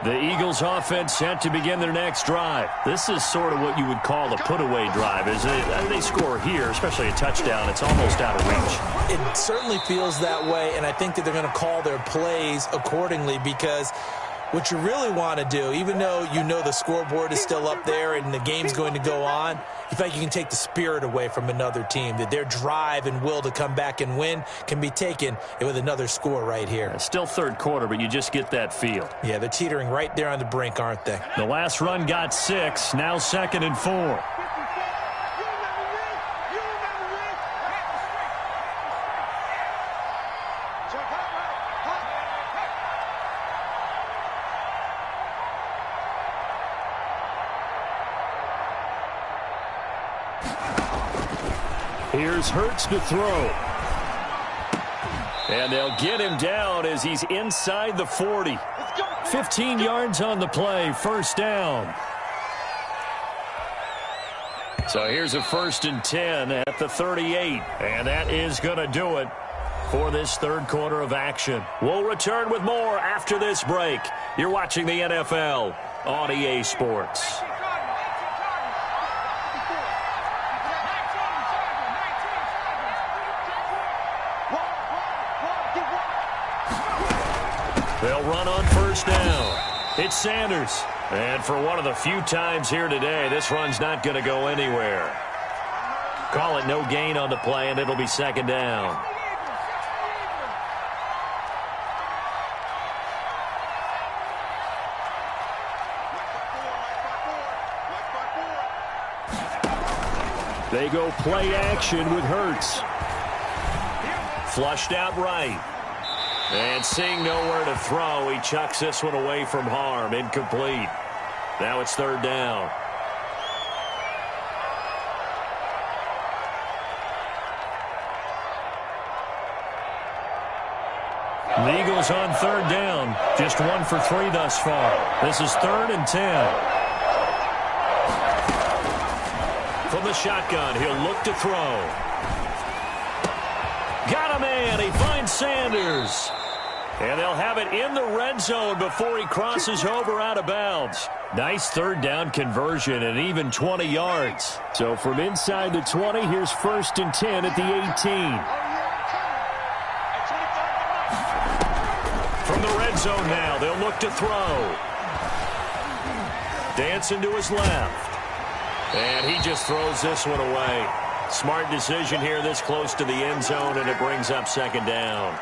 The Eagles offense set to begin their next drive. This is sort of what you would call a put-away drive. As they score here, especially a touchdown, it's almost out of reach. It certainly feels that way, and I think that they're going to call their plays accordingly, because what you really want to do, even though you know the scoreboard is still up there and the game's going to go on, you feel like you can take the spirit away from another team, that their drive and will to come back and win can be taken with another score right here. Still third quarter, but you just get that feel. Yeah, they're teetering right there on the brink, aren't they? The last run got 6, now 2nd and 4. Here's Hurts to throw. And they'll get him down as he's inside the 40. 15 yards on the play, first down. So here's a 1st and 10 at the 38. And that is going to do it for this third quarter of action. We'll return with more after this break. You're watching the NFL on EA Sports. They'll run on first down. It's Sanders. And for one of the few times here today, this run's not going to go anywhere. Call it no gain on the play, and it'll be 2nd down. They go play action with Hurts. Flushed out right. And seeing nowhere to throw, he chucks this one away from harm. Incomplete. Now it's 3rd down. The Eagles on 3rd down. Just 1 for 3 thus far. This is 3rd and 10. From the shotgun, he'll look to throw. Got a man. He finds Sanders. And they'll have it in the red zone before he crosses over out of bounds. Nice 3rd down conversion and even 20 yards. So from inside the 20, here's 1st and 10 at the 18. From the red zone now, they'll look to throw. Dancing to his left. And he just throws this one away. Smart decision here this close to the end zone, and it brings up 2nd down.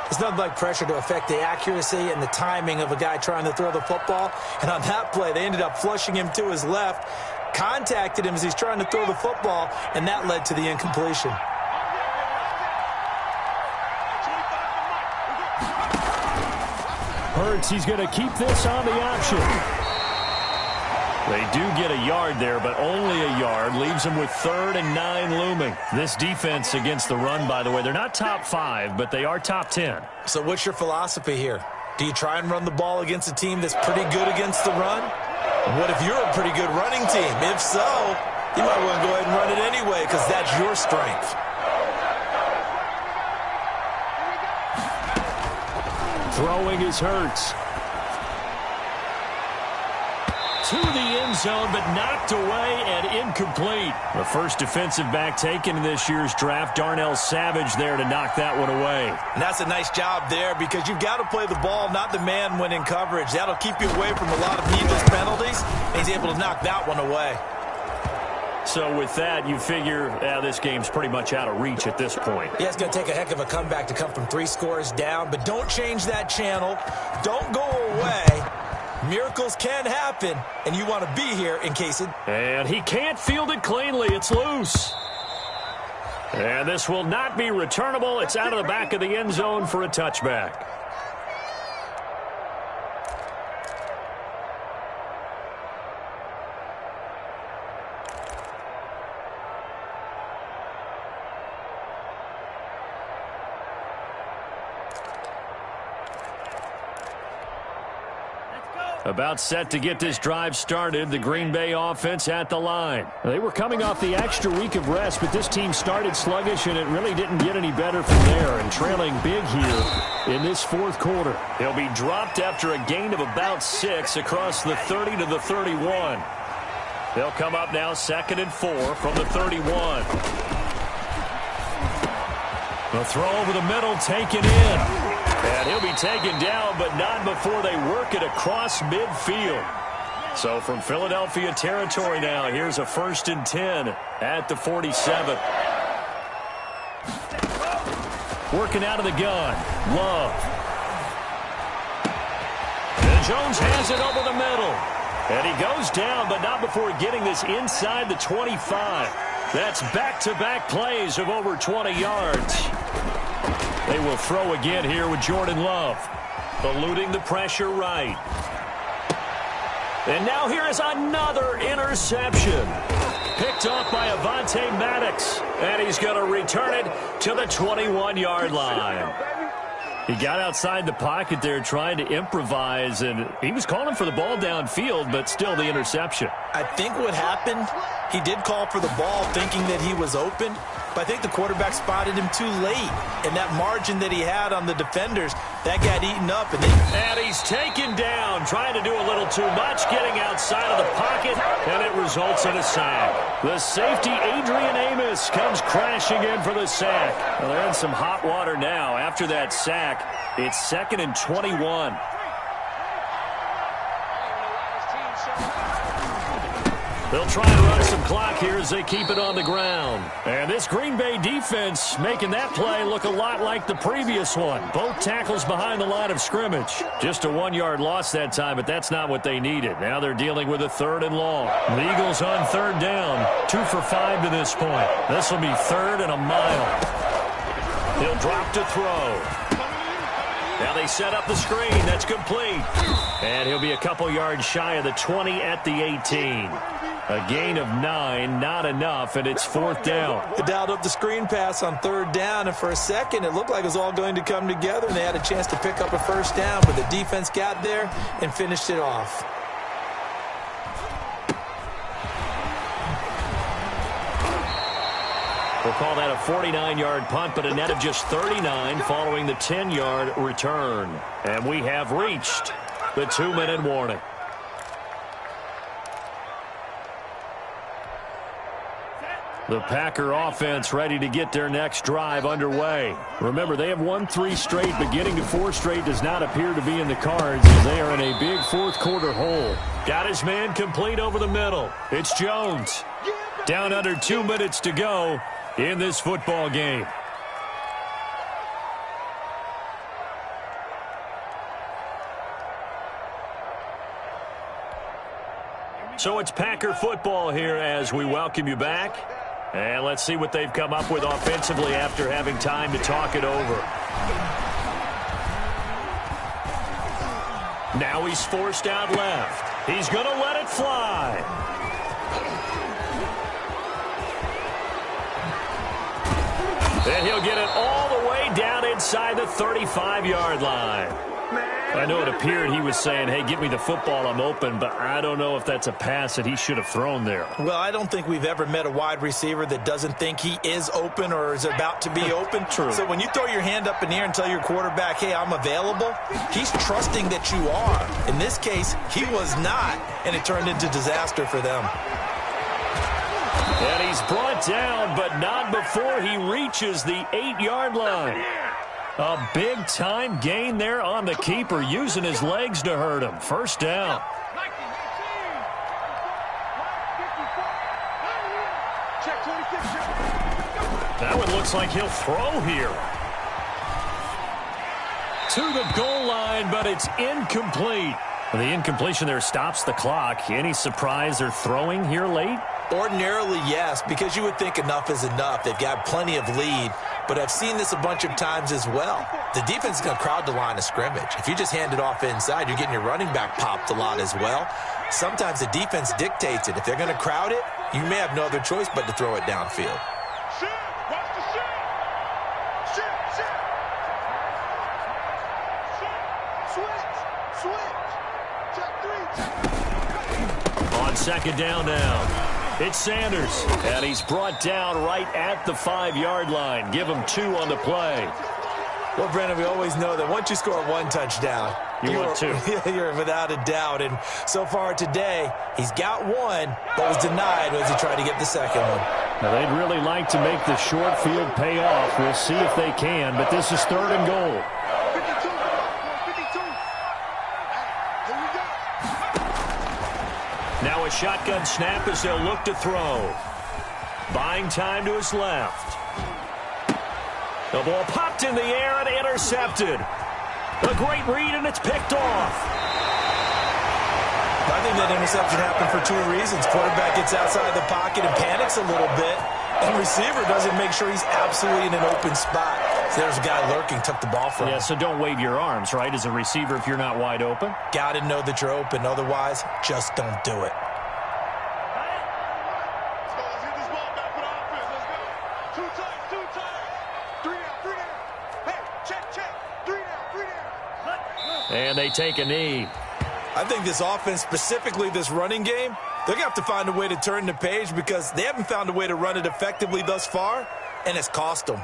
It's nothing like pressure to affect the accuracy and the timing of a guy trying to throw the football. And on that play, they ended up flushing him to his left, contacted him as he's trying to throw the football, and that led to the incompletion. Hurts, he's going to keep this on the option. They do get a yard there, but only a yard. Leaves them with 3rd and 9 looming. This defense against the run, by the way, they're not top 5, but they are top 10. So what's your philosophy here? Do you try and run the ball against a team that's pretty good against the run? What if you're a pretty good running team? If so, you might want to go ahead and run it anyway, because that's your strength. Throwing is Hurts. To the end zone, but knocked away and incomplete. The first defensive back taken in this year's draft, Darnell Savage, there to knock that one away. And that's a nice job there, because you've got to play the ball, not the man when in coverage. That'll keep you away from a lot of needless penalties, and he's able to knock that one away. So with that, you figure this game's pretty much out of reach at this point. Yeah, it's going to take a heck of a comeback to come from 3 scores down, but don't change that channel. Don't go away. Miracles can happen, and you want to be here in case it... And he can't field it cleanly. It's loose. And this will not be returnable. It's out of the back of the end zone for a touchback. About set to get this drive started, the Green Bay offense at the line. They were coming off the extra week of rest, but this team started sluggish, and it really didn't get any better from there, and trailing big here in this fourth quarter. He'll be dropped after a gain of about 6 across the 30 to the 31. They'll come up now 2nd and 4 from the 31. The throw over the middle taken in. And he'll be taken down, but not before they work it across midfield. So from Philadelphia territory now, here's a 1st and 10 at the 47. Working out of the gun. Love. And Jones has it over the middle. And he goes down, but not before getting this inside the 25. That's back-to-back plays of over 20 yards. They will throw again here with Jordan Love. Eluding the pressure right. And now here is another interception. Picked off by Avonte Maddox. And he's going to return it to the 21-yard line. He got outside the pocket there trying to improvise, and he was calling for the ball downfield, but still the interception. I think what happened, he did call for the ball thinking that he was open, but I think the quarterback spotted him too late. And that margin that he had on the defenders, that got eaten up. And he's taken down, trying to do a little too much, getting outside of the pocket, and it results in a sack. The safety, Adrian Amos, comes crashing in for the sack. Well, they're in some hot water now. After that sack, it's 2nd and 21. They'll try and run some clock here as they keep it on the ground. And this Green Bay defense making that play look a lot like the previous one. Both tackles behind the line of scrimmage. Just a 1-yard loss that time, but that's not what they needed. Now they're dealing with a 3rd and long. The Eagles on 3rd down. 2 for 5 to this point. This will be 3rd and a mile. He'll drop to throw. Now they set up the screen. That's complete. And he'll be a couple yards shy of the 20 at the 18. A gain of 9, not enough, and it's 4th down. They dialed up the screen pass on 3rd down, and for a second it looked like it was all going to come together, and they had a chance to pick up a 1st down, but the defense got there and finished it off. We'll call that a 49-yard punt, but a net of just 39 following the 10-yard return. And we have reached the 2-minute warning. The Packer offense ready to get their next drive underway. Remember, they have won 3 straight, but getting to 4 straight does not appear to be in the cards as they are in a big fourth quarter hole. Got his man complete over the middle. It's Jones. Down under 2 minutes to go in this football game. So it's Packer football here as we welcome you back. And let's see what they've come up with offensively after having time to talk it over. Now he's forced out left. He's going to let it fly. And he'll get it all the way down inside the 35-yard line. I know it appeared he was saying, hey, give me the football, I'm open, but I don't know if that's a pass that he should have thrown there. Well, I don't think we've ever met a wide receiver that doesn't think he is open or is about to be open. True. So when you throw your hand up in the air and tell your quarterback, hey, I'm available, he's trusting that you are. In this case, he was not, and it turned into disaster for them. And he's brought down, but not before he reaches the 8-yard line. A big-time gain there on the keeper, using his legs to hurt him. 1st down. That one looks like he'll throw here. To the goal line, but it's incomplete. The incompletion there stops the clock. Any surprise they're throwing here late? Ordinarily, yes, because you would think enough is enough. They've got plenty of lead. But I've seen this a bunch of times as well. The defense is going to crowd the line of scrimmage. If you just hand it off inside, you're getting your running back popped a lot as well. Sometimes the defense dictates it. If they're going to crowd it, you may have no other choice but to throw it downfield. On second down now. It's Sanders, and he's brought down right at the 5-yard line. Give him 2 on the play. Well, Brandon, we always know that once you score 1 touchdown, you're 2. You're without a doubt. And so far today, he's got 1, but was denied as he tried to get the second one. Now, they'd really like to make the short field pay off. We'll see if they can, but this is 3rd and goal. Now a shotgun snap as they'll look to throw. Buying time to his left. The ball popped in the air and intercepted. A great read, and it's picked off. I think that interception happened for 2 reasons. Quarterback gets outside the pocket and panics a little bit, and receiver doesn't make sure he's absolutely in an open spot. So there's a guy lurking, took the ball from him. Yeah, so don't wave your arms, right, as a receiver if you're not wide open. Got to know that you're open. Otherwise, just don't do it. And they take a knee. I think this offense, specifically this running game, they're going to have to find a way to turn the page because they haven't found a way to run it effectively thus far, and it's cost them.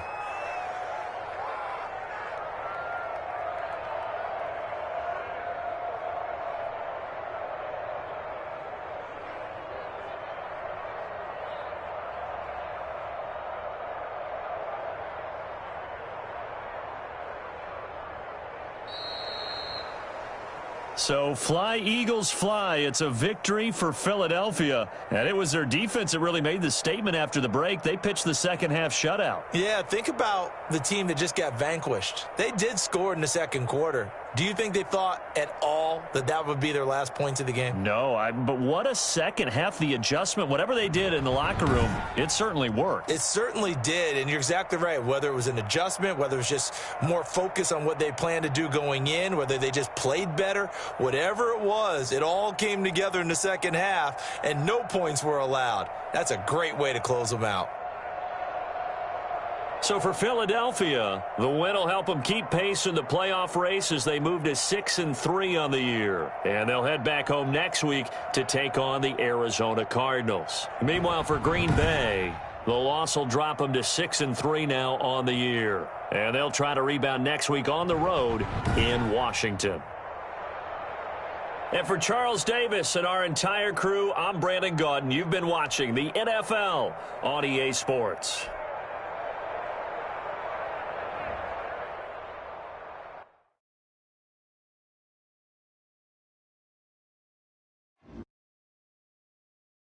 So fly, Eagles, fly. It's a victory for Philadelphia. And it was their defense that really made the statement after the break. They pitched the second-half shutout. Yeah, think about the team that just got vanquished. They did score in the second quarter. Do you think they thought at all that that would be their last points of the game? No, but what a second half. The adjustment, whatever they did in the locker room, it certainly worked. It certainly did, and you're exactly right. Whether it was an adjustment, whether it was just more focus on what they planned to do going in, whether they just played better, whatever it was, it all came together in the second half, and no points were allowed. That's a great way to close them out. So for Philadelphia, the win will help them keep pace in the playoff race as they move to 6-3 on the year. And they'll head back home next week to take on the Arizona Cardinals. Meanwhile, for Green Bay, the loss will drop them to 6-3 now on the year. And they'll try to rebound next week on the road in Washington. And for Charles Davis and our entire crew, I'm Brandon Gaudin. You've been watching the NFL on EA Sports.